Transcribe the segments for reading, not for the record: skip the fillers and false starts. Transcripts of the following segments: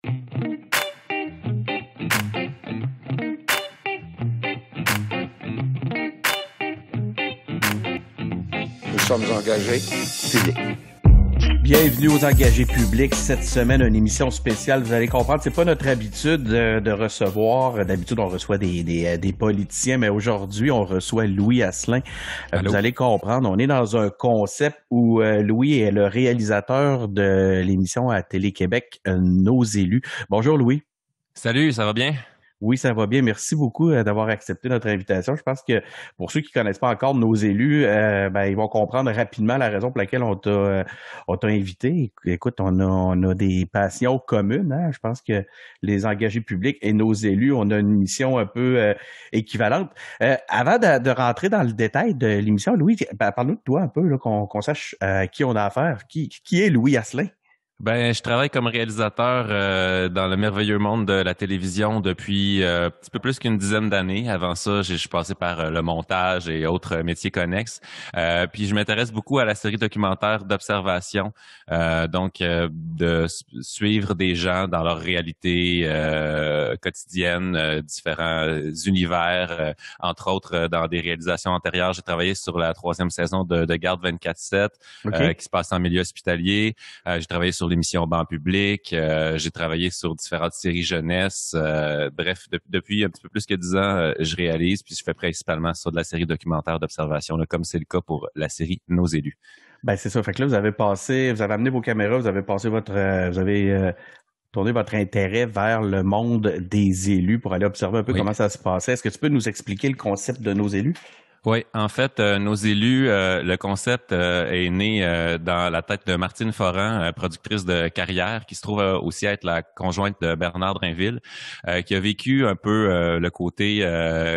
Nous sommes engagés publics. Bienvenue aux engagés publics. Cette semaine, une émission spéciale. Vous allez comprendre, c'est pas notre habitude de recevoir. D'habitude, on reçoit des politiciens, mais aujourd'hui, on reçoit Louis Asselin. Vous allez comprendre, on est dans un concept où Louis est le réalisateur de l'émission à Télé-Québec, Nos élus. Bonjour Louis. Salut, ça va bien? Oui, ça va bien. Merci beaucoup d'avoir accepté notre invitation. Je pense que pour ceux qui connaissent pas encore nos élus, ils vont comprendre rapidement la raison pour laquelle on t'a invité. Écoute, on a des passions communes, hein? Je pense que les engagés publics et nos élus, on a une mission un peu équivalente. Avant de rentrer dans le détail de l'émission, Louis, parle-nous de toi un peu, là, qu'on sache à qui on a affaire. Qui est Louis Asselin? Ben, je travaille comme réalisateur dans le merveilleux monde de la télévision depuis un petit peu plus qu'une dizaine d'années. Avant ça, je suis passé par le montage et autres métiers connexes. Puis je m'intéresse beaucoup à la série documentaire d'observation, de suivre des gens dans leur réalité quotidienne, différents univers. Entre autres, dans des réalisations antérieures, j'ai travaillé sur la 3e saison de Garde 24/7, qui se passe en milieu hospitalier. J'ai travaillé sur l'émission Banc public, j'ai travaillé sur différentes séries jeunesse. Bref, depuis un petit peu plus que 10 ans, je réalise, puis je fais principalement sur de la série documentaire d'observation, là, comme c'est le cas pour la série Nos élus. Ben c'est ça. Fait que là, vous avez amené vos caméras, vous avez tourné votre intérêt vers le monde des élus pour aller observer un peu comment ça se passait. Est-ce que tu peux nous expliquer le concept de Nos élus? Oui, en fait, Nos élus, le concept est né dans la tête de Martine Foran, productrice de Carrière, qui se trouve aussi être la conjointe de Bernard Drinville, qui a vécu un peu le côté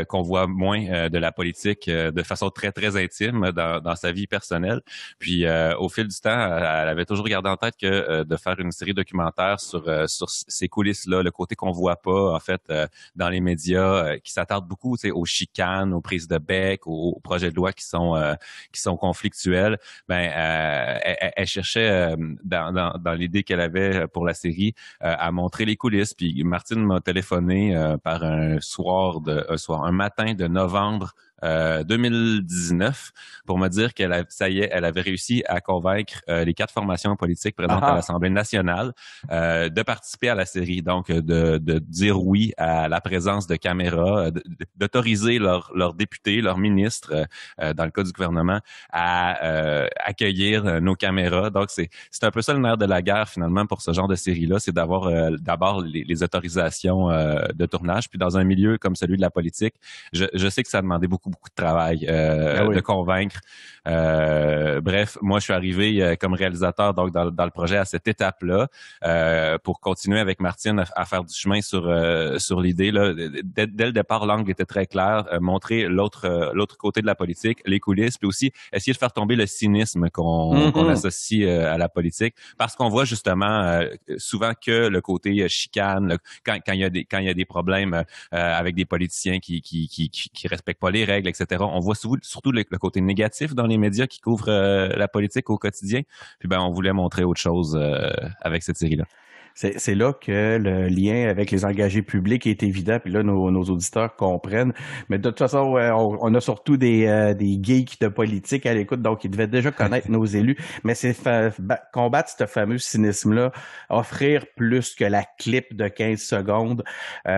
qu'on voit moins de la politique de façon très, très intime dans sa vie personnelle. Puis, au fil du temps, elle avait toujours gardé en tête que de faire une série documentaire sur ces coulisses-là, le côté qu'on voit pas, en fait, dans les médias, qui s'attardent beaucoup, tu sais, aux chicanes, aux prises de bec, aux projets de loi qui sont conflictuels. Elle cherchait dans l'idée qu'elle avait pour la série à montrer les coulisses. Puis Martine m'a téléphoné par un matin de novembre 2019 pour me dire elle avait réussi à convaincre les 4 formations politiques présentes à l'Assemblée nationale de participer à la série, donc de dire oui à la présence de caméras, d'autoriser leurs députés, leurs ministres, dans le cas du gouvernement, à accueillir nos caméras. Donc c'est un peu ça le nerf de la guerre finalement pour ce genre de série-là, c'est d'avoir d'abord les autorisations de tournage, puis dans un milieu comme celui de la politique, je sais que ça demandait beaucoup de travail de convaincre. Bref, moi, je suis arrivé comme réalisateur donc dans le projet à cette étape-là pour continuer avec Martine à faire du chemin sur l'idée. Là. Dès le départ, l'angle était très clair, montrer l'autre côté de la politique, les coulisses, puis aussi essayer de faire tomber le cynisme qu'on associe à la politique, parce qu'on voit justement souvent que le côté chicane, quand il y a des problèmes avec des politiciens qui respectent pas les règles, etc. On voit surtout le côté négatif dans les médias qui couvrent la politique au quotidien. Puis on voulait montrer autre chose avec cette série-là. C'est là que le lien avec les engagés publics est évident, puis là, nos auditeurs comprennent. Mais de toute façon, on a surtout des geeks de politique à l'écoute, donc ils devaient déjà connaître nos élus. Mais c'est combattre ce fameux cynisme-là, offrir plus que la clip de 15 secondes,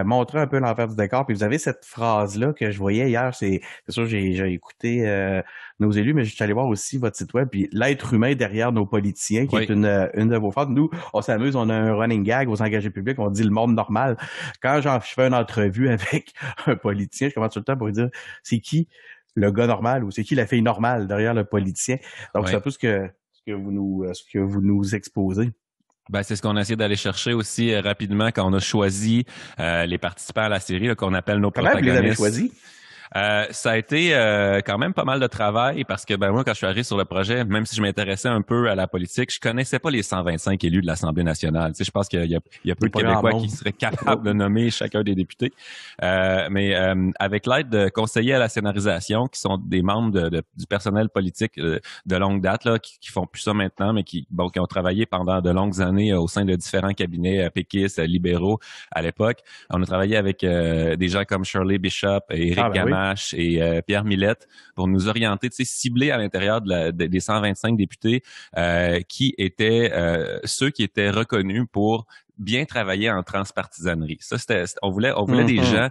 montrer un peu l'envers du décor. Puis vous avez cette phrase-là que je voyais hier, c'est sûr, j'ai écouté nos élus, mais je suis allé voir aussi votre site web, puis l'être humain derrière nos politiciens, qui est une de vos phrases. Nous, on s'amuse, on a un running gag aux engagés publics, on dit le monde normal. Quand je fais une entrevue avec un politicien, je commence tout le temps pour lui dire c'est qui le gars normal ou c'est qui la fille normale derrière le politicien. Donc c'est un peu ce que vous nous exposez. C'est ce qu'on a essayé d'aller chercher aussi rapidement quand on a choisi les participants à la série, là, qu'on appelle nos protagonistes. Comment vous les avez choisis? Ça a été quand même pas mal de travail parce que moi, quand je suis arrivé sur le projet, même si je m'intéressais un peu à la politique, je connaissais pas les 125 élus de l'Assemblée nationale. Tu sais, je pense qu'il y a peu de Québécois qui seraient capables de nommer chacun des députés. Mais avec l'aide de conseillers à la scénarisation, qui sont des membres du personnel politique de longue date, là, qui font plus ça maintenant, mais qui ont travaillé pendant de longues années au sein de différents cabinets péquistes, libéraux à l'époque. On a travaillé avec des gens comme Shirley Bishop et Éric Gamache et Pierre Millette pour nous orienter, tu sais, cibler à l'intérieur des 125 députés qui étaient ceux qui étaient reconnus pour bien travailler en transpartisanerie. Ça, on voulait des gens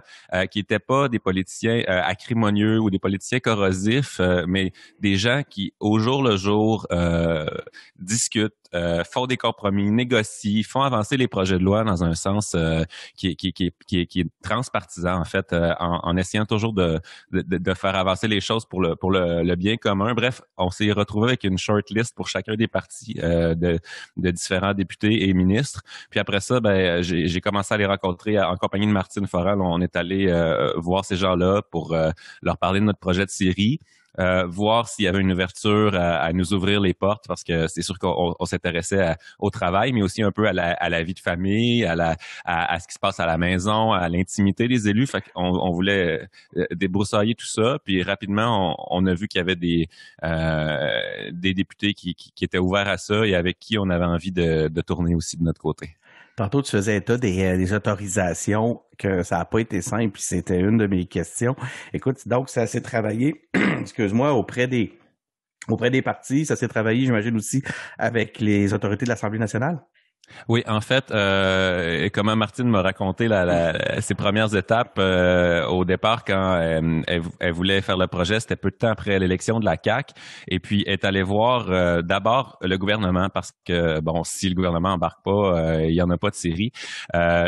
qui étaient pas des politiciens acrimonieux ou des politiciens corrosifs, mais des gens qui, au jour le jour, discutent, font des compromis, négocient, font avancer les projets de loi dans un sens qui est transpartisan, en fait, en essayant toujours de faire avancer les choses pour le bien commun. Bref, on s'est retrouvé avec une short list pour chacun des partis de différents députés et ministres. Puis après ça, j'ai commencé à les rencontrer en compagnie de Martine Forel. On est allé voir ces gens-là pour leur parler de notre projet de série. Voir s'il y avait une ouverture à nous ouvrir les portes, parce que c'est sûr qu'on s'intéressait au travail, mais aussi un peu à la vie de famille, à ce qui se passe à la maison, à l'intimité des élus. Fait qu'on voulait débroussailler tout ça, puis rapidement on a vu qu'il y avait des députés qui étaient ouverts à ça et avec qui on avait envie de tourner aussi de notre côté. Tantôt, tu faisais état des autorisations, que ça n'a pas été simple, puis c'était une de mes questions. Écoute, donc, ça s'est travaillé, excuse-moi, auprès des partis, ça s'est travaillé, j'imagine, aussi avec les autorités de l'Assemblée nationale? Oui, en fait, comme Martine m'a raconté ses premières étapes au départ quand elle voulait faire le projet, c'était peu de temps après l'élection de la CAQ, et puis elle est allée voir d'abord le gouvernement parce que si le gouvernement embarque pas, il y en a pas de série.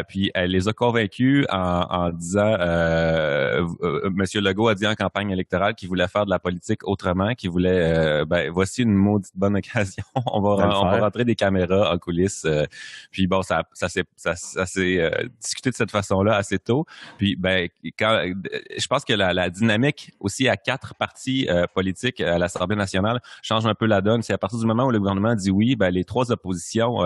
Puis elle les a convaincus en disant, Monsieur Legault a dit en campagne électorale qu'il voulait faire de la politique autrement, qu'il voulait, voici une maudite bonne occasion, on va rentrer des caméras en coulisses. Puis ça s'est discuté de cette façon-là assez tôt. Puis je pense que la dynamique aussi à 4 partis politiques à l'Assemblée nationale change un peu la donne. C'est à partir du moment où le gouvernement dit oui, les 3 oppositions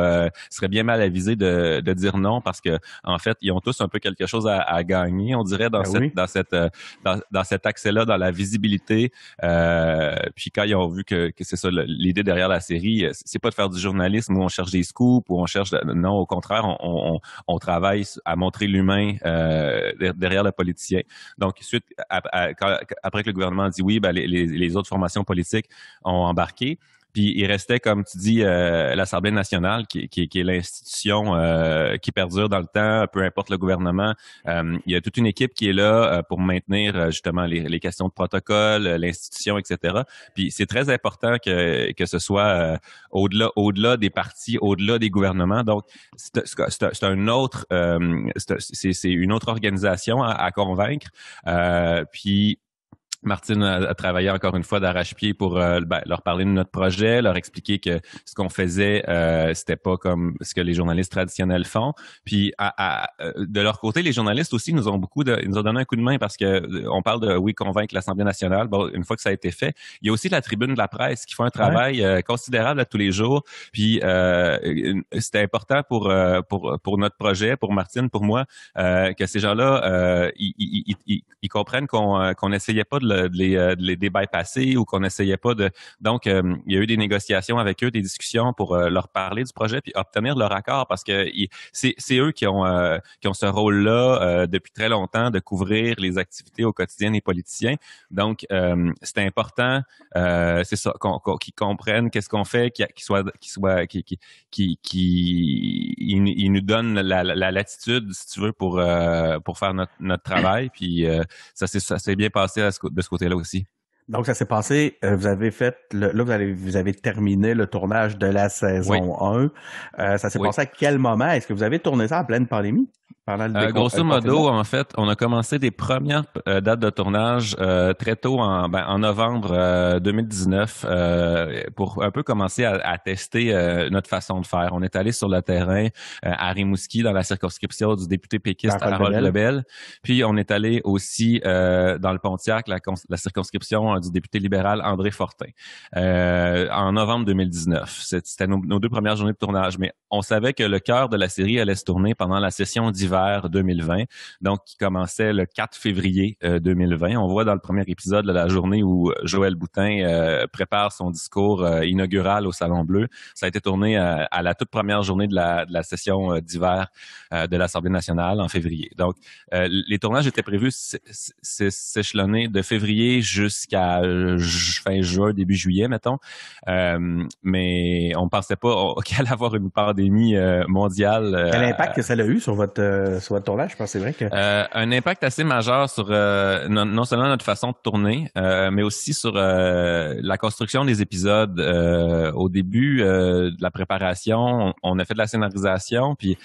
seraient bien mal avisées de dire non, parce que en fait ils ont tous un peu quelque chose à gagner, on dirait dans cet accès-là, dans la visibilité. Puis quand ils ont vu que c'est ça l'idée derrière la série, c'est pas de faire du journalisme où on cherche des scoops, où on cherche, non, au contraire, on travaille à montrer l'humain derrière le politicien. Donc, suite après que le gouvernement a dit oui, les autres formations politiques ont embarqué. Puis il restait, comme tu dis, l'Assemblée nationale, qui est l'institution qui perdure dans le temps, peu importe le gouvernement. Il y a toute une équipe qui est là pour maintenir justement les questions de protocole, l'institution, etc. Puis c'est très important que ce soit au-delà des partis, au-delà des gouvernements. Donc c'est un autre, c'est une autre organisation à convaincre. Puis Martine a travaillé encore une fois d'arrache-pied pour leur parler de notre projet, leur expliquer que ce qu'on faisait, c'était pas comme ce que les journalistes traditionnels font. Puis de leur côté, les journalistes aussi nous ont donné un coup de main parce que on parle de convaincre l'Assemblée nationale. Une fois que ça a été fait, il y a aussi la tribune de la presse qui font un travail considérable à tous les jours. Puis c'était important pour notre projet, pour Martine, pour moi, que ces gens-là ils comprennent qu'on n'essayait pas de les bypasser ou qu'on n'essayait pas de... Donc, il y a eu des négociations avec eux, des discussions pour leur parler du projet puis obtenir leur accord parce que c'est eux qui ont ce rôle-là depuis très longtemps de couvrir les activités au quotidien des politiciens. Donc, c'est important, c'est ça, qu'ils comprennent qu'est-ce qu'on fait, qu'ils nous donnent la latitude, si tu veux, pour faire notre travail. Puis ça s'est bien passé de ce côté-là aussi. Donc, ça s'est passé, vous avez fait, vous avez terminé le tournage de la saison 1. Ça s'est passé à quel moment? Est-ce que vous avez tourné ça en pleine pandémie? pendant le Grosso modo, en fait, on a commencé des premières dates de tournage très tôt en novembre 2019 pour un peu commencer à tester notre façon de faire. On est allé sur le terrain à Rimouski dans la circonscription du député péquiste Harold Lebel. Puis on est allé aussi dans le Pontiac, la circonscription du député libéral André Fortin en novembre 2019. C'était nos deux premières journées de tournage, mais on savait que le cœur de la série allait se tourner pendant la session d'hiver 2020, donc qui commençait le 4 février 2020. On voit dans le premier épisode la journée où Joël Boutin prépare son discours inaugural au Salon Bleu. Ça a été tourné à la toute première journée de la session d'hiver de l'Assemblée nationale en février. Donc, les tournages étaient prévus s'échelonner de février jusqu'à fin juin, début juillet, mettons. Mais on ne pensait pas qu'il allait avoir une pandémie mondiale. Quel impact que ça a eu sur votre tournage? Je pense que c'est vrai que... un impact assez majeur sur non seulement notre façon de tourner, mais aussi sur la construction des épisodes. Au début de la préparation, on a fait de la scénarisation, puis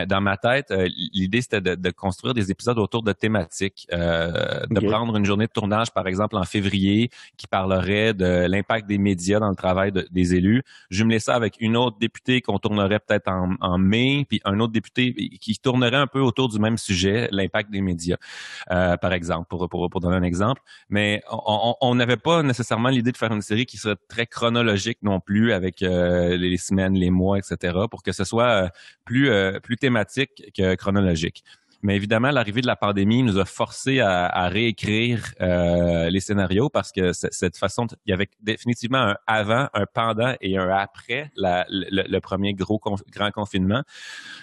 dans ma tête, l'idée c'était de construire des épisodes autour de thématiques, de prendre une journée de tournage, par exemple en février, qui parlerait de l'impact des médias dans le travail des élus, jumeler ça avec une autre députée qu'on tournerait peut-être en mai, puis un autre député qui tournerait un peu autour du même sujet, l'impact des médias, par exemple, pour donner un exemple. Mais on n'avait pas nécessairement l'idée de faire une série qui serait très chronologique non plus, avec les semaines, les mois, etc., pour que ce soit plus thématique que chronologique. Mais évidemment, l'arrivée de la pandémie nous a forcé à réécrire les scénarios parce que cette façon, il y avait définitivement un avant, un pendant et un après le premier grand confinement.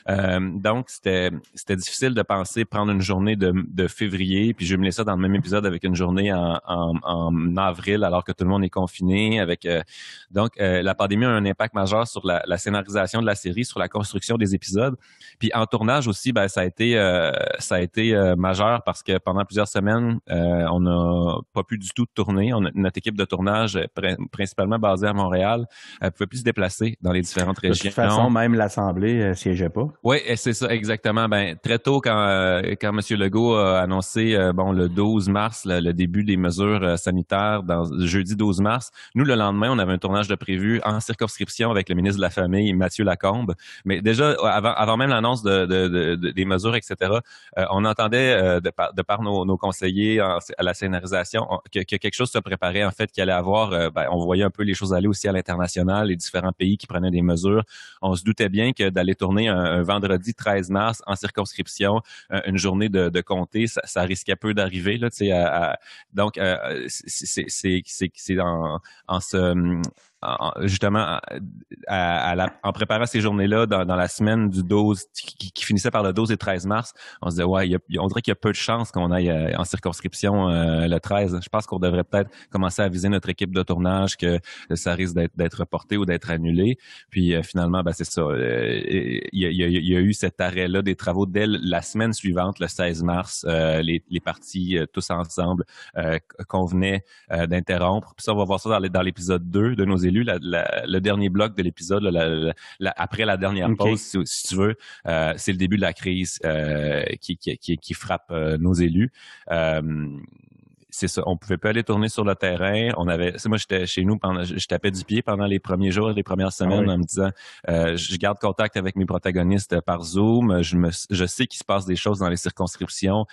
Donc, c'était difficile de penser prendre une journée de février puis jumeler ça dans le même épisode avec une journée en avril alors que tout le monde est confiné. Donc, la pandémie a un impact majeur sur la scénarisation de la série, sur la construction des épisodes. Puis en tournage aussi, ça a été majeur parce que pendant plusieurs semaines, on n'a pas pu du tout tourner. Notre équipe de tournage, principalement basée à Montréal, pouvait plus se déplacer dans les différentes régions. De toute façon, même l'Assemblée siégeait pas. Oui, c'est ça, exactement. Très tôt, quand M. Legault a annoncé le 12 mars, le début des mesures sanitaires, jeudi 12 mars, nous, le lendemain, on avait un tournage de prévu en circonscription avec le ministre de la Famille, Mathieu Lacombe. Mais déjà, avant même l'annonce des mesures, etc., on entendait de par nos conseillers à la scénarisation que quelque chose se préparait, en fait, qu'il allait avoir, on voyait un peu les choses aller aussi à l'international, les différents pays qui prenaient des mesures. On se doutait bien que d'aller tourner un vendredi 13 mars en circonscription, une journée de comté, ça risquait peu d'arriver, là, tu sais, donc, c'est en se... justement en préparant ces journées-là dans la semaine du 12 qui finissait par le 12 et 13 mars, on se disait on dirait qu'il y a peu de chances qu'on aille en circonscription le 13. Je pense qu'on devrait peut-être commencer à aviser notre équipe de tournage que ça risque d'être reporté ou d'être annulé. Puis finalement, c'est ça. Il y a eu cet arrêt-là des travaux dès la semaine suivante, le 16 mars. Les partis tous ensemble convenaient d'interrompre. Puis ça, on va voir ça dans l'épisode 2 de nos élus, le dernier bloc de l'épisode, après la dernière pause, si tu veux, c'est le début de la crise qui frappe nos élus. C'est ça, on pouvait pas aller tourner sur le terrain. Moi, j'étais chez nous je tapais du pied pendant les premiers jours, les premières semaines, en me disant, je garde contact avec mes protagonistes par Zoom. Je sais qu'il se passe des choses dans les circonscriptions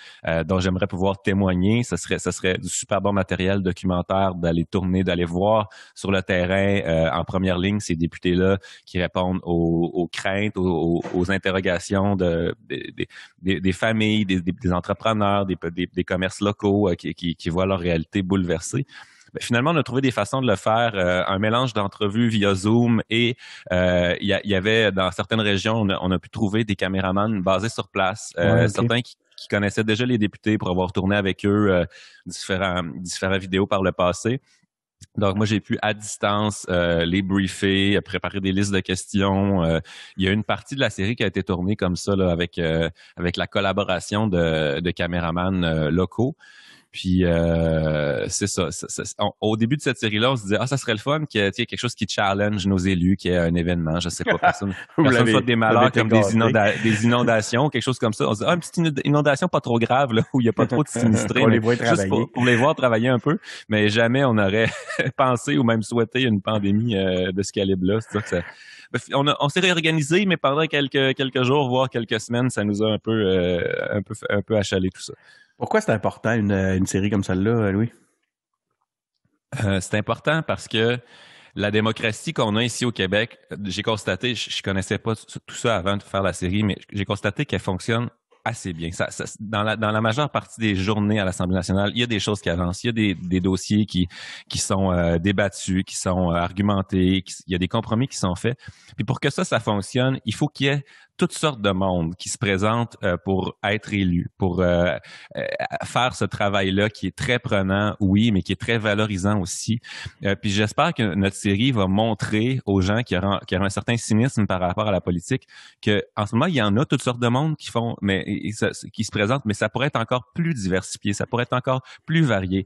dont j'aimerais pouvoir témoigner. Ça serait du super bon matériel documentaire d'aller tourner, d'aller voir sur le terrain en première ligne ces députés-là qui répondent aux craintes, aux interrogations des familles, des entrepreneurs, des commerces locaux qui voient leur réalité bouleversée. Finalement, on a trouvé des façons de le faire, un mélange d'entrevues via Zoom et il y avait dans certaines régions, on a pu trouver des caméramans basés sur place, certains qui connaissaient déjà les députés pour avoir tourné avec eux différentes vidéos par le passé. Donc, moi, j'ai pu, à distance, les briefer, préparer des listes de questions. Il y a une partie de la série qui a été tournée comme ça, là, avec la collaboration de caméramans locaux. Puis c'est ça. Au début de cette série-là, on se disait ça serait le fun qu'il y ait quelque chose qui challenge nos élus, qu'il y ait un événement, je sais pas, personne soit des malheurs comme des inondations, quelque chose comme ça. On se dit une petite inondation pas trop grave là, où il y a pas trop de sinistrés, les voir travailler. Juste pour les voir travailler un peu, mais jamais on aurait pensé ou même souhaité une pandémie de ce calibre-là. C'est sûr que on s'est réorganisé, mais pendant quelques jours, voire quelques semaines, ça nous a un peu achalé tout ça. Pourquoi c'est important une série comme celle-là, Louis? C'est important parce que la démocratie qu'on a ici au Québec, j'ai constaté, je connaissais pas tout ça avant de faire la série, mais j'ai constaté qu'elle fonctionne assez bien. Dans la majeure partie des journées à l'Assemblée nationale, il y a des choses qui avancent, il y a des dossiers qui sont débattus, qui sont argumentés, il y a des compromis qui sont faits. Puis pour que ça fonctionne, il faut qu'il y ait toutes sortes de monde qui se présentent pour être élus, pour faire ce travail-là qui est très prenant, oui, mais qui est très valorisant aussi. Puis j'espère que notre série va montrer aux gens qui auront un certain cynisme par rapport à la politique que en ce moment, il y en a toutes sortes de monde qui se présentent, mais ça pourrait être encore plus diversifié, ça pourrait être encore plus varié.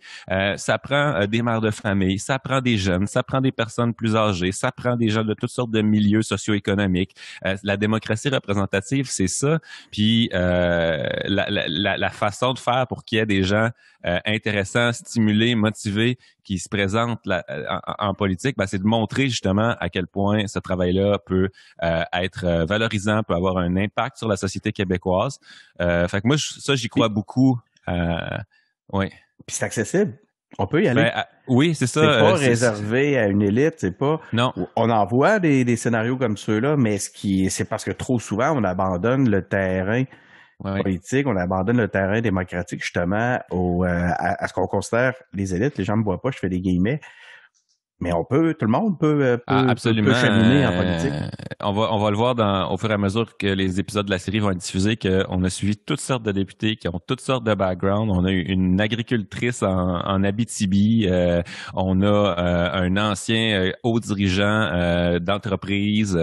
Ça prend des mères de famille, ça prend des jeunes, ça prend des personnes plus âgées, ça prend des gens de toutes sortes de milieux socio-économiques. La démocratie représentative, c'est ça. Puis la façon de faire pour qu'il y ait des gens intéressants, stimulés, motivés, qui se présentent en politique, c'est de montrer justement à quel point ce travail-là peut être valorisant, peut avoir un impact sur la société québécoise. Fait que moi, j'y crois beaucoup. Oui. Puis c'est accessible. On peut y aller. Oui, c'est ça. C'est pas réservé à une élite, c'est pas. Non. On en voit des scénarios comme ceux-là, mais c'est parce que trop souvent on abandonne le terrain politique, on abandonne le terrain démocratique justement à ce qu'on considère les élites. Les gens me voient pas, je fais des guillemets. Mais tout le monde peut cheminer en politique. On va le voir au fur et à mesure que les épisodes de la série vont être diffusés, qu'on a suivi toutes sortes de députés qui ont toutes sortes de backgrounds. On a eu une agricultrice en Abitibi, on a un ancien haut dirigeant d'entreprise,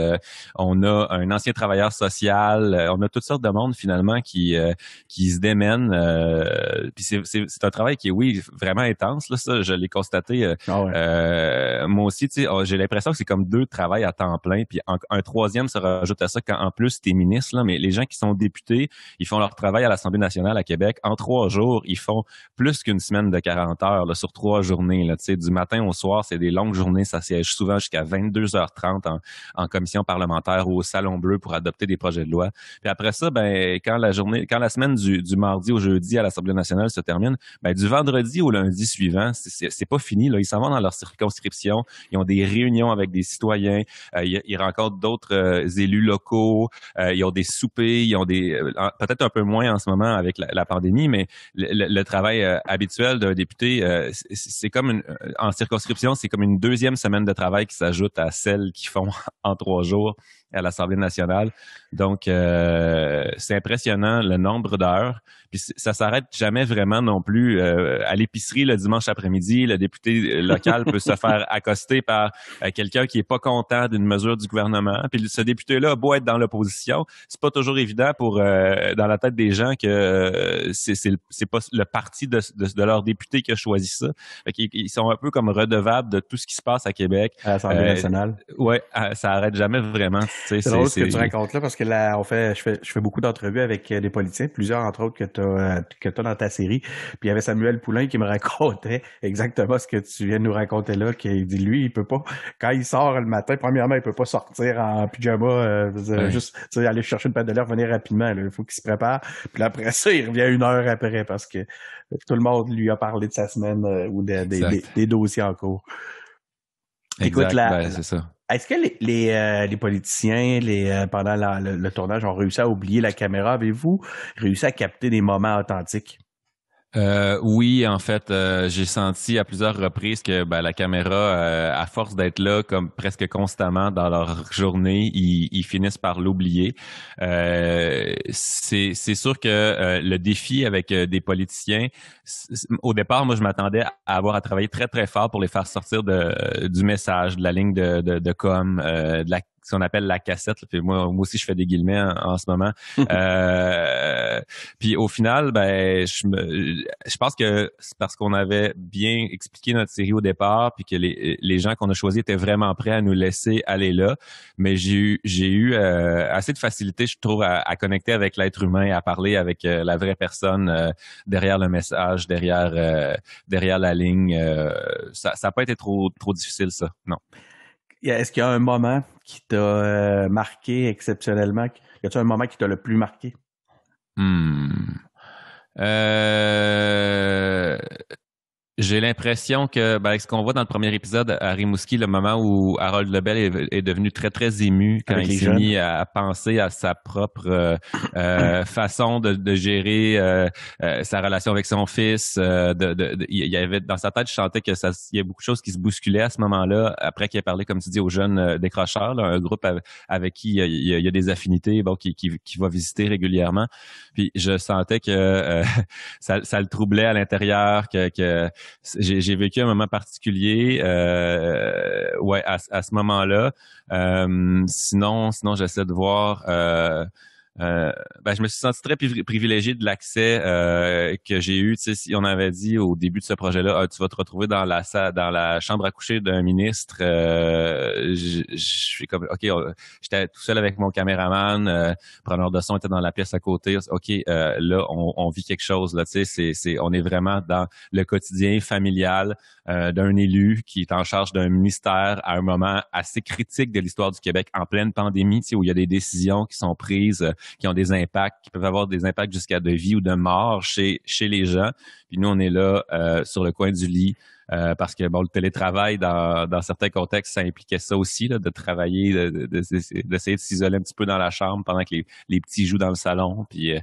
on a un ancien travailleur social, on a toutes sortes de monde finalement qui se démènent. Puis c'est un travail qui est, oui, vraiment intense, là, ça, je l'ai constaté. Moi aussi, tu sais, j'ai l'impression que c'est comme 2 travails à temps plein, puis un troisième se rajoute à ça quand en plus t'es ministre, là, mais les gens qui sont députés, ils font leur travail à l'Assemblée nationale à Québec. En 3 jours, ils font plus qu'une semaine de 40 heures là, sur 3 journées. Là, tu sais, du matin au soir, c'est des longues journées, ça siège souvent jusqu'à 22h30 en commission parlementaire ou au Salon Bleu pour adopter des projets de loi. Puis après ça, quand la semaine du mardi au jeudi à l'Assemblée nationale se termine, du vendredi au lundi suivant, c'est pas fini, là, ils s'en vont dans leur circonscription. Ils ont des réunions avec des citoyens, ils rencontrent d'autres élus locaux, ils ont des soupers, ils ont peut-être un peu moins en ce moment avec la pandémie, mais le travail habituel d'un député, c'est comme en circonscription, c'est comme une 2e semaine de travail qui s'ajoute à celle qu'ils font en 3 jours à l'Assemblée nationale. Donc, c'est impressionnant le nombre d'heures. Puis ça s'arrête jamais vraiment non plus. À l'épicerie le dimanche après-midi, le député local peut se faire accoster par quelqu'un qui est pas content d'une mesure du gouvernement. Puis ce député-là a beau être dans l'opposition, c'est pas toujours évident pour dans la tête des gens que c'est pas le parti de leur député qui a choisi ça. Fait qu'ils sont un peu comme redevables de tout ce qui se passe à Québec. À l'Assemblée nationale. Ouais, ça arrête jamais vraiment. C'est drôle ce que tu racontes là parce que là, je fais beaucoup d'entrevues avec des politiciens, plusieurs entre autres que t'as dans ta série. Puis il y avait Samuel Poulain qui me racontait exactement ce que tu viens de nous raconter là, qu'il dit lui, il peut pas, quand il sort le matin, premièrement, il peut pas sortir en pyjama, juste aller chercher une patte de l'air, revenir rapidement. Là. Il faut qu'il se prépare. Puis après ça, il revient 1 heure après parce que tout le monde lui a parlé de sa semaine ou des dossiers en cours. Écoute, c'est ça. Est-ce que les politiciens, pendant le tournage, ont réussi à oublier la caméra? Avez-vous réussi à capter des moments authentiques? Oui, en fait, j'ai senti à plusieurs reprises que la caméra, à force d'être là comme presque constamment dans leur journée, ils finissent par l'oublier. C'est sûr que le défi avec des politiciens, au départ, moi, je m'attendais à avoir à travailler très, très fort pour les faire sortir du message, de la ligne de com, de ce qu'on appelle la cassette. Puis moi aussi, je fais des guillemets en ce moment. Puis au final, ben je pense que c'est parce qu'on avait bien expliqué notre série au départ, puis que les gens qu'on a choisis étaient vraiment prêts à nous laisser aller là. Mais j'ai eu assez de facilité, je trouve, à connecter avec l'être humain, à parler avec la vraie personne derrière le message, derrière la ligne. Ça n'a pas été trop difficile, ça. Non. Est-ce qu'il y a un moment qui t'a marqué exceptionnellement? Y a-t-il un moment qui t'a le plus marqué? J'ai l'impression que ce qu'on voit dans le premier épisode à Rimouski, le moment où Harold Lebel est devenu très, très ému quand il s'est mis à penser à sa propre façon de gérer sa relation avec son fils. Il y avait dans sa tête, je sentais que il y a beaucoup de choses qui se bousculaient à ce moment-là, après qu'il ait parlé, comme tu dis, aux jeunes décrocheurs, là, un groupe avec qui il y a des affinités, qui va visiter régulièrement. Puis je sentais que ça le troublait à l'intérieur, que j'ai vécu un moment particulier à ce moment-là. Sinon j'essaie de voir je me suis senti très privilégié de l'accès que j'ai eu. Tu sais, si on avait dit au début de ce projet-là, tu vas te retrouver dans la chambre à coucher d'un ministre. Je suis comme, OK, j'étais tout seul avec mon caméraman, preneur de son était dans la pièce à côté. OK, là, on vit quelque chose. Là, tu sais, on est vraiment dans le quotidien familial d'un élu qui est en charge d'un ministère à un moment assez critique de l'histoire du Québec, en pleine pandémie, tu sais, où il y a des décisions qui sont prises qui ont des impacts, qui peuvent avoir des impacts jusqu'à de vie ou de mort chez les gens. Puis nous, on est là sur le coin du lit parce que le télétravail, dans certains contextes, ça impliquait ça aussi, là, de travailler, d'essayer de s'isoler un petit peu dans la chambre pendant que les petits jouent dans le salon. Puis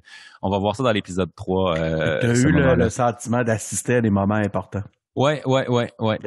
on va voir ça dans l'épisode 3. Tu as eu le sentiment d'assister à des moments importants. Ouais.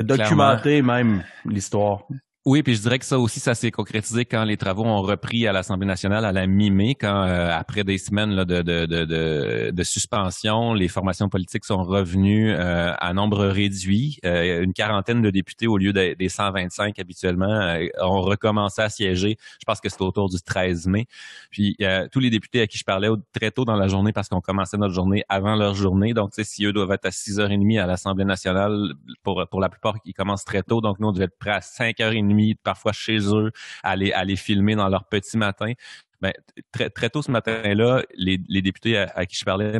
Documenter même l'histoire. Oui, puis je dirais que ça aussi, ça s'est concrétisé quand les travaux ont repris à l'Assemblée nationale à la mi-mai, quand après des semaines là, de suspension, les formations politiques sont revenues à nombre réduit. Une quarantaine de députés au lieu des 125 habituellement ont recommencé à siéger. Je pense que c'était autour du 13 mai. Puis tous les députés à qui je parlais très tôt dans la journée, parce qu'on commençait notre journée avant leur journée. Donc, tu sais, si eux doivent être à 6h30 à l'Assemblée nationale, pour la plupart, ils commencent très tôt. Donc, nous, on devait être prêts à 5h30 parfois chez eux, à les filmer dans leur petit matin. Ben, très, très tôt ce matin-là, les députés à qui je parlais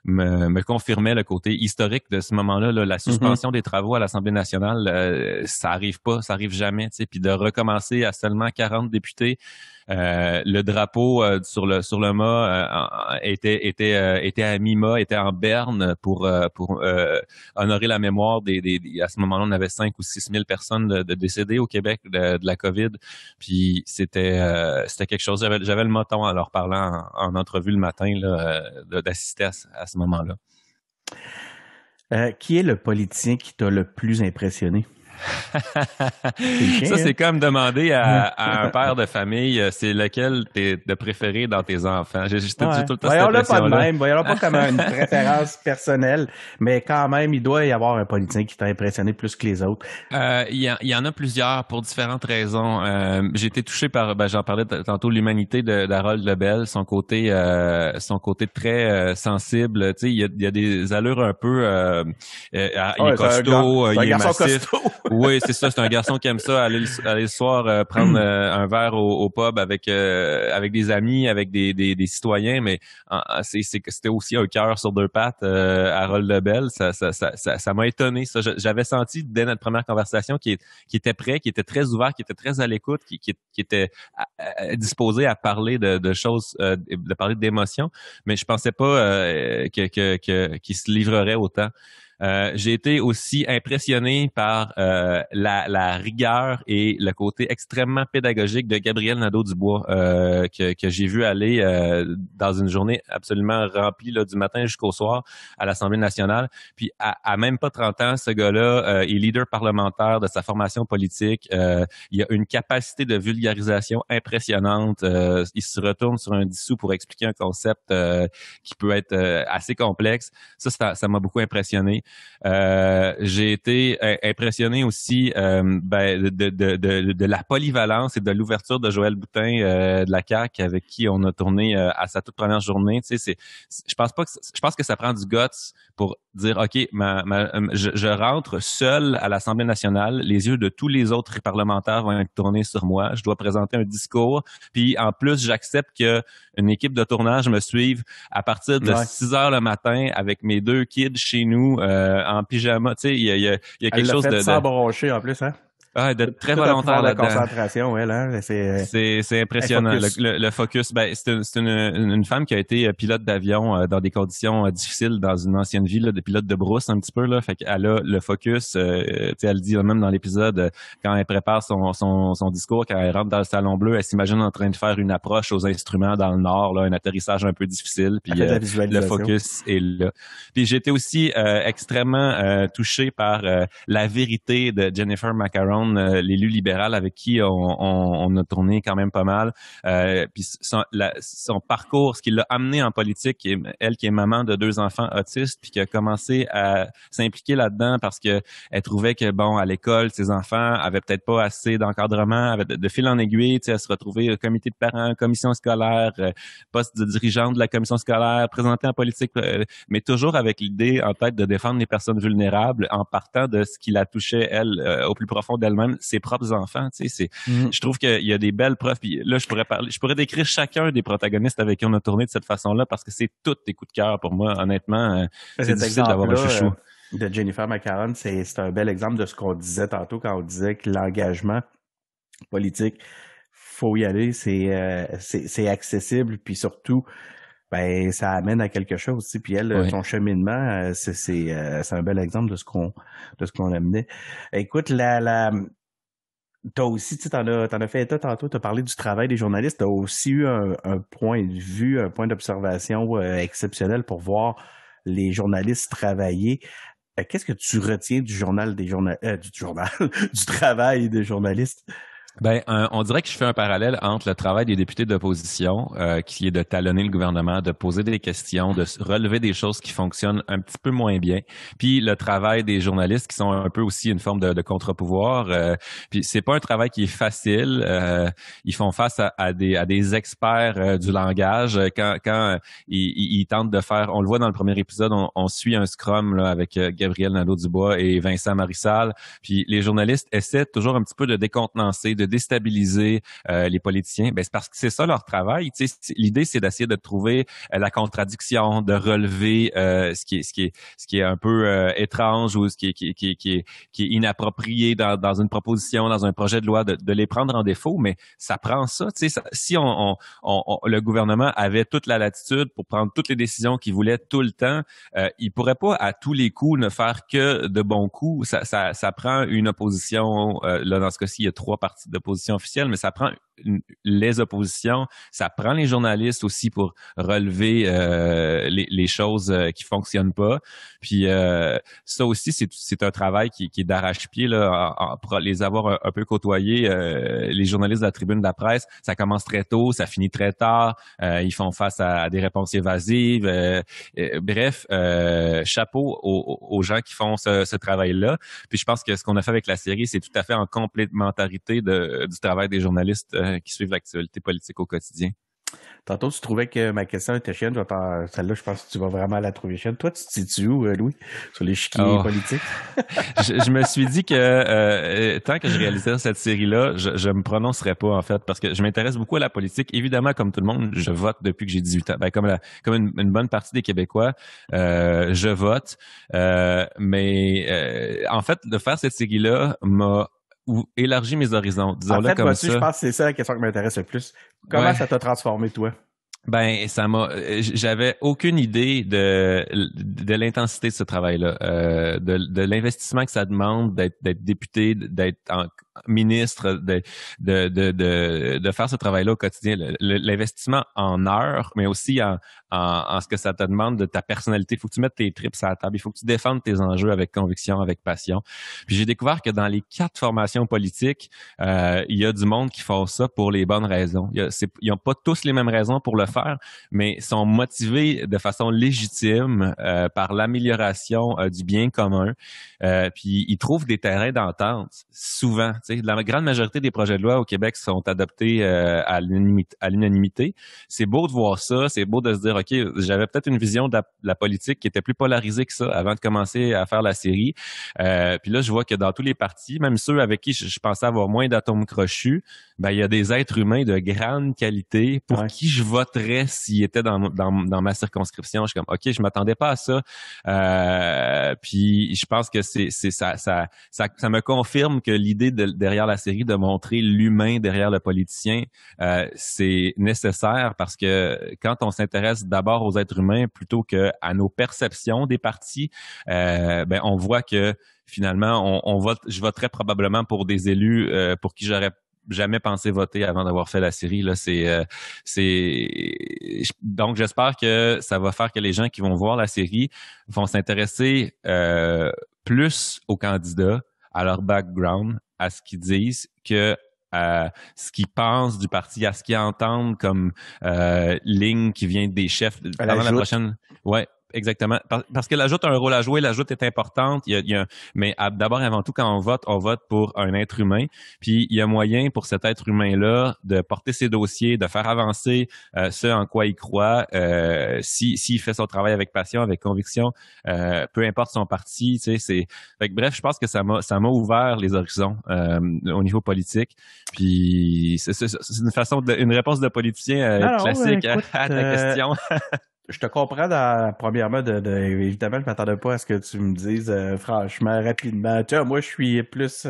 me confirmaient le côté historique de ce moment-là. Là, la suspension des travaux à l'Assemblée nationale, ça arrive pas, ça arrive jamais. Puis de recommencer à seulement 40 députés, le drapeau sur le mât était à mi-mât, était en berne pour honorer la mémoire à ce moment-là, on avait 5 ou 6 000 personnes de décédés au Québec de la COVID. Puis c'était quelque chose. J'avais le moton en leur parlant en entrevue le matin là, d'assister à ce moment-là. Qui est le politicien qui t'a le plus impressionné? Ça, c'est comme demander à un père de famille, c'est lequel t'es de préféré dans tes enfants. J'ai tout le temps Voyons-le pas de même. Voyons-le pas comme une préférence personnelle, mais quand même, il doit y avoir un politicien qui t'a impressionné plus que les autres. Il y en a plusieurs pour différentes raisons. J'ai été touché par, j'en parlais tantôt, l'humanité d'Harold Lebel, son côté très sensible. Tu sais, il y a des allures un peu, il est costaud, il est massif. Oui, c'est ça. C'est un garçon qui aime ça, aller le soir prendre un verre au pub avec des amis, avec des citoyens, mais c'était aussi un cœur sur deux pattes, Harold Lebel. Ça m'a étonné. Ça, j'avais senti dès notre première conversation qu'il était prêt, qu'il était très ouvert, qu'il était très à l'écoute, qu'il était disposé à parler de choses, de parler d'émotions, mais je pensais pas qu'il se livrerait autant. J'ai été aussi impressionné par la rigueur et le côté extrêmement pédagogique de Gabriel Nadeau-Dubois que j'ai vu aller dans une journée absolument remplie là, du matin jusqu'au soir à l'Assemblée nationale. Puis à même pas 30 ans, ce gars-là est leader parlementaire de sa formation politique. Il a une capacité de vulgarisation impressionnante. Il se retourne sur un dissous pour expliquer un concept qui peut être assez complexe. Ça m'a beaucoup impressionné. J'ai été impressionné aussi de la polyvalence et de l'ouverture de Joël Boutin de la CAQ avec qui on a tourné à sa toute première journée. Tu sais, je pense que ça prend du guts pour dire OK, je rentre seul à l'Assemblée nationale, les yeux de tous les autres parlementaires vont être tournés sur moi, je dois présenter un discours, puis en plus j'accepte que une équipe de tournage me suive à partir de 6 heures le matin avec mes 2 kids chez nous en pyjama. Tu sais, il y a quelque chose de sans broncher en plus, hein? Ah, de très volontaire là-dedans. La concentration, elle, hein? C'est impressionnant. Le focus. Ben, c'est une femme qui a été pilote d'avion dans des conditions difficiles dans une ancienne vie, là, de pilote de brousse un petit peu, là. Fait qu'elle a le focus, tu sais, elle dit même dans l'épisode, quand elle prépare son discours, quand elle rentre dans le salon bleu, elle s'imagine en train de faire une approche aux instruments dans le nord, là, un atterrissage un peu difficile, puis le focus est là. Puis j'ai été aussi extrêmement touché par la vérité de Jennifer Macaron, l'élu libéral avec qui on a tourné quand même pas mal. Puis son parcours, ce qui l'a amené en politique, elle qui est maman de 2 enfants autistes, puis qui a commencé à s'impliquer là-dedans parce que elle trouvait que, bon, à l'école, ses enfants avaient peut-être pas assez d'encadrement, avaient de fil en aiguille, tu sais, elle se retrouvait au comité de parents, commission scolaire, poste de dirigeante de la commission scolaire, présentée en politique, mais toujours avec l'idée en tête de défendre les personnes vulnérables en partant de ce qui la touchait, elle, au plus profond d'elle-même, ses propres enfants. Tu sais, je trouve qu'il y a des belles preuves. Puis là, je pourrais décrire chacun des protagonistes avec qui on a tourné de cette façon-là parce que c'est tous des coups de cœur pour moi. Honnêtement, c'est difficile d'avoir un chouchou. De Jennifer Macaron, c'est un bel exemple de ce qu'on disait tantôt quand on disait que l'engagement politique, faut y aller, c'est accessible, puis surtout, ben ça amène à quelque chose. Puis elle, son cheminement, c'est un bel exemple de ce qu'on amenait. Écoute, t'as aussi, tu t'en as fait état tantôt, t'as parlé du travail des journalistes, t'as aussi eu un point de vue, un point d'observation exceptionnel pour voir les journalistes travailler. Qu'est-ce que tu retiens du du travail des journalistes? Ben, on dirait que je fais un parallèle entre le travail des députés d'opposition, qui est de talonner le gouvernement, de poser des questions, de relever des choses qui fonctionnent un petit peu moins bien, puis le travail des journalistes qui sont un peu aussi une forme de contre-pouvoir. Puis c'est pas un travail qui est facile. Ils font face à des experts du langage quand ils tentent de faire. On le voit dans le premier épisode, on suit un scrum là, avec Gabriel Nadeau-Dubois et Vincent Marissal. Puis les journalistes essaient toujours un petit peu de décontenancer, de déstabiliser les politiciens. Ben c'est parce que c'est ça leur travail. Tu sais, l'idée c'est d'essayer de trouver la contradiction, de relever ce qui est un peu étrange ou ce qui est inapproprié dans une proposition, dans un projet de loi, de les prendre en défaut. Mais ça prend ça. Tu sais, si le gouvernement avait toute la latitude pour prendre toutes les décisions qu'il voulait tout le temps, il pourrait pas à tous les coups ne faire que de bons coups. Ça prend une opposition. Là, dans ce cas-ci, il y a 3 partis d'opposition officielle, mais ça prend les oppositions, ça prend les journalistes aussi pour relever les choses qui fonctionnent pas. Puis ça aussi, c'est un travail qui est d'arrache-pied là, pour les avoir un peu côtoyés. Les journalistes de la Tribune de la Presse, ça commence très tôt, ça finit très tard. Ils font face à des réponses évasives. Bref, chapeau aux gens qui font ce travail-là. Puis je pense que ce qu'on a fait avec la série, c'est tout à fait en complémentarité du travail des journalistes qui suivent l'actualité politique au quotidien. Tantôt, tu trouvais que ma question était chienne. Celle-là, je pense que tu vas vraiment la trouver chienne. Toi, tu te situes où, Louis, sur l'échiquier politique? je me suis dit que tant que je réalisais cette série-là, je me prononcerais pas, en fait, parce que je m'intéresse beaucoup à la politique. Évidemment, comme tout le monde, je vote depuis que j'ai 18 ans. Ben, comme une bonne partie des Québécois, je vote. Mais en fait, de faire cette série-là m'a ou élargir mes horizons, disons-le comme ça. Je pense que c'est ça la question qui m'intéresse le plus. Comment ça t'a transformé, toi? Ben, j'avais aucune idée de l'intensité de ce travail-là, de l'investissement que ça demande d'être député, d'être ministre de faire ce travail-là au quotidien, l'investissement en heures, mais aussi en ce que ça te demande de ta personnalité. Il faut que tu mettes tes tripes à la table. Il faut que tu défendes tes enjeux avec conviction, avec passion. Puis j'ai découvert que dans les 4 formations politiques, il y a du monde qui font ça pour les bonnes raisons. Ils n'ont pas tous les mêmes raisons pour le faire, mais sont motivés de façon légitime par l'amélioration du bien commun. Puis ils trouvent des terrains d'entente souvent. Tu sais, la grande majorité des projets de loi au Québec sont adoptés à l'unanimité. C'est beau de voir ça, c'est beau de se dire, OK, j'avais peut-être une vision de la politique qui était plus polarisée que ça avant de commencer à faire la série. Puis là, je vois que dans tous les partis, même ceux avec qui je pensais avoir moins d'atomes crochus, ben il y a des êtres humains de grande qualité pour qui je voterais s'ils étaient dans ma circonscription. Je suis comme, OK, je m'attendais pas à ça. Puis je pense que ça me confirme que l'idée derrière la série de montrer l'humain derrière le politicien, c'est nécessaire parce que quand on s'intéresse d'abord aux êtres humains plutôt que à nos perceptions des partis, ben on voit que finalement je voterais probablement pour des élus pour qui j'aurais jamais pensé voter avant d'avoir fait la série. Là, donc j'espère que ça va faire que les gens qui vont voir la série vont s'intéresser plus aux candidats, à leur background, à ce qu'ils disent, que à ce qu'ils pensent du parti, à ce qu'ils entendent comme ligne qui vient des chefs avant la prochaine. Ouais. Exactement. Parce que l'ajoute a un rôle à jouer, l'ajoute est importante. Mais d'abord et avant tout, quand on vote pour un être humain. Puis il y a moyen pour cet être humain-là de porter ses dossiers, de faire avancer ce en quoi il croit. S'il fait son travail avec passion, avec conviction, peu importe son parti. Tu sais, bref, je pense que ça m'a ouvert les horizons au niveau politique. Puis c'est une réponse de politicien classique à ta question. Je te comprends premièrement évidemment, je m'attendais pas à ce que tu me dises franchement, rapidement. Tu vois, moi je suis plus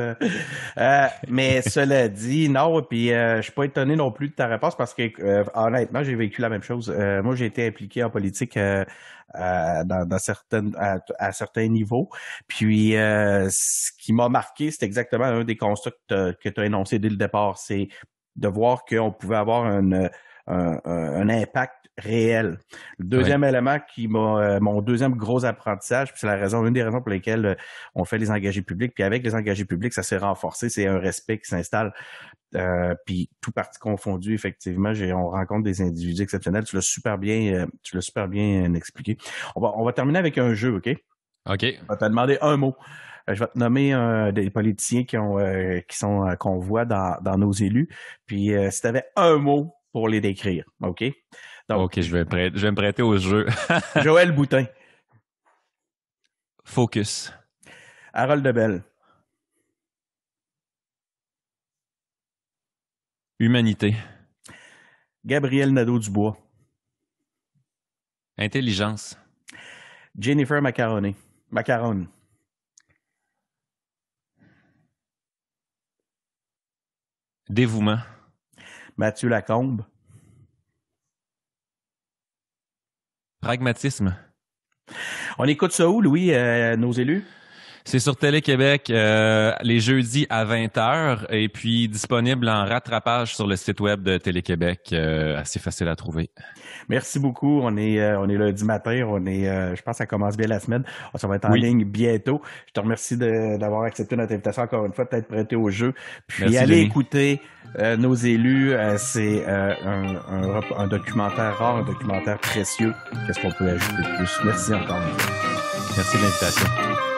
mais cela dit, non, puis je suis pas étonné non plus de ta réponse parce que honnêtement, j'ai vécu la même chose. Moi, j'ai été impliqué en politique dans certains niveaux. Puis ce qui m'a marqué, c'est exactement un des constats que tu as énoncé dès le départ, c'est de voir qu'on pouvait avoir un impact réel. Le deuxième élément mon deuxième gros apprentissage, puis c'est une des raisons pour lesquelles on fait les engagés publics, puis avec les engagés publics, ça s'est renforcé, c'est un respect qui s'installe. Puis tout parti confondu, effectivement, on rencontre des individus exceptionnels. Tu l'as super bien expliqué. On va terminer avec un jeu, OK? OK. Je vais te demander un mot. Je vais te nommer des politiciens qu'on voit dans nos élus. Puis si tu avais un mot pour les décrire, OK? Donc, OK, je vais me prêter au jeu. Joël Boutin. Focus. Harold Lebel. Humanité. Gabriel Nadeau-Dubois. Intelligence. Jennifer Macaron. Dévouement. Mathieu Lacombe. Pragmatisme. On écoute ça où, Louis, nos élus? C'est sur Télé-Québec les jeudis à 20h et puis disponible en rattrapage sur le site web de Télé-Québec. Assez facile à trouver. Merci beaucoup. On est lundi matin. Je pense que ça commence bien la semaine. Ça va être en ligne bientôt. Je te remercie d'avoir accepté notre invitation encore une fois, de t'être prêté au jeu. Puis merci, allez Denis. écouter nos élus. C'est un documentaire rare, un documentaire précieux. Qu'est-ce qu'on peut ajouter de plus? Merci encore une fois. Merci de l'invitation.